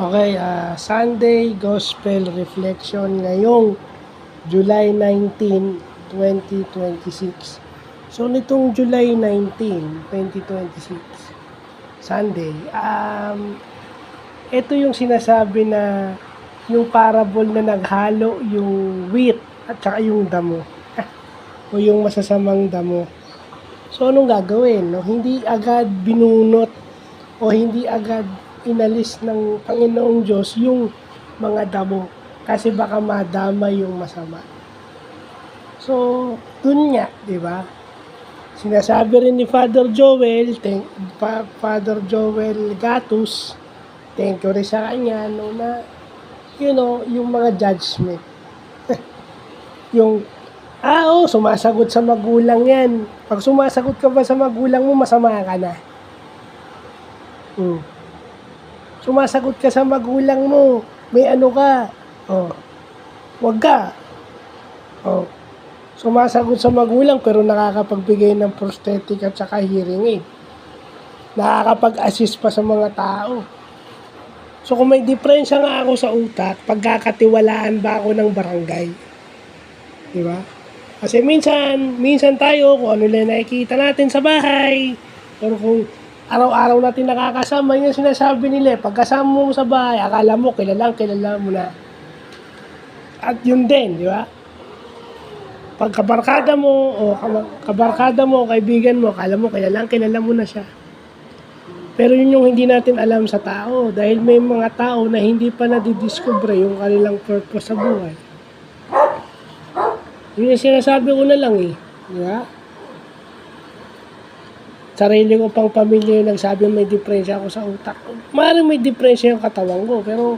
Okay, Sunday Gospel Reflection ngayong July 19, 2026. So, nitong July 19, 2026, Sunday, ito yung sinasabi na yung parable na naghalo yung wheat at saka yung damo o yung masasamang damo. So, anong gagawin? No? Hindi agad binunot o hindi agad inalis ng Panginoong Diyos yung mga damo kasi baka madama yung masama. So, dun nga, di ba? Sinasabi rin ni Father Joel Gatus, thank you rin sa kanya, no, na, yung mga judgment. Yung, sumasagot sa magulang yan. Pag sumasagot ka ba sa magulang mo, masama ka na. Sumasagot ka sa magulang mo, may ano ka, wag ka. Sumasagot sa magulang pero nakakapagbigay ng prosthetic at saka hearing aid. Nakakapag-assist pa sa mga tao. So kung may diferensya nga ako sa utak, pagkakatiwalaan ba ako ng barangay? Di ba? Kasi minsan tayo, kung ano lang nakikita natin sa bahay, or kung araw-araw natin nakakasama, yung sinasabi nila, pagkasama mo sa bahay, akala mo, kilala mo na. At yun din, di ba? Pagkabarkada mo, kaibigan mo, akala mo, kilala mo na siya. Pero yun yung hindi natin alam sa tao, dahil may mga tao na hindi pa nadidiscover yung kanilang purpose sa buhay. Yun yung sinasabi ko na lang di ba? Sarili ko pang pamilya yung nagsabi may diferensya ako sa utak. Maaaring may diferensya yung katawan ko, pero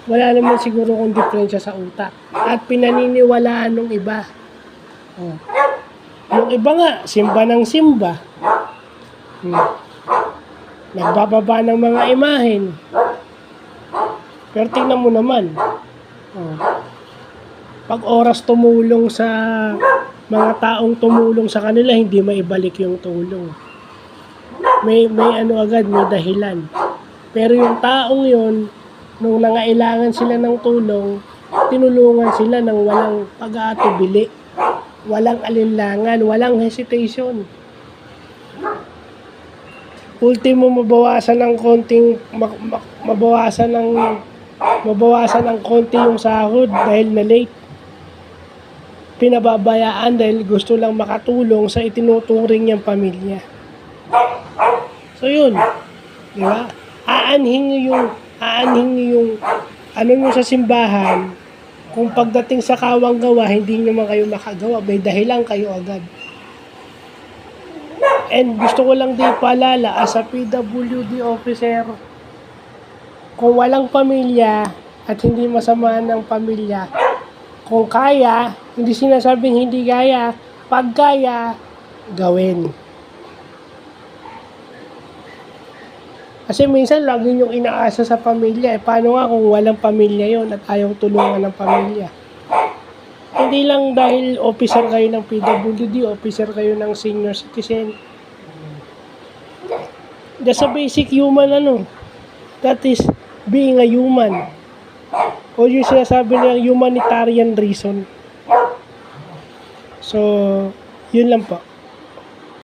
wala naman siguro kung diferensya sa utak. At pinaniniwalaan ng iba. Yung iba nga, simba ng simba. Nagbababa ng mga imahen. Pero tingnan mo naman. Pag oras tumulong sa mga taong tumulong sa kanila, hindi maibalik yung tulong. May agad, may dahilan. Pero yung taong yon, nung nangailangan sila ng tulong, tinulungan sila ng walang pag-aatubili, walang alinlangan, walang hesitation. Ultimo, mabawasan ng konti yung sahod dahil na late. Pinababayaan dahil gusto lang makatulong sa itinuturing niyang pamilya. So yun, di ba? Aanhin niyo yung ano nyo sa simbahan, kung pagdating sa kawang gawa, hindi naman kayo makagawa, may dahilan kayo agad. And gusto ko lang din paalala, as a PWD officer, kung walang pamilya at hindi masama ng pamilya, kung kaya, hindi sinasabing hindi kaya, pag kaya, gawin. Kasi minsan lagi niyong inaasa sa pamilya. Paano nga kung walang pamilya yon at ayaw tulungan ng pamilya? Hindi lang dahil officer kayo ng PWD, officer kayo ng senior citizen. That's a basic human that is being a human. O yung sinasabi niya humanitarian reason. So, yun lang po.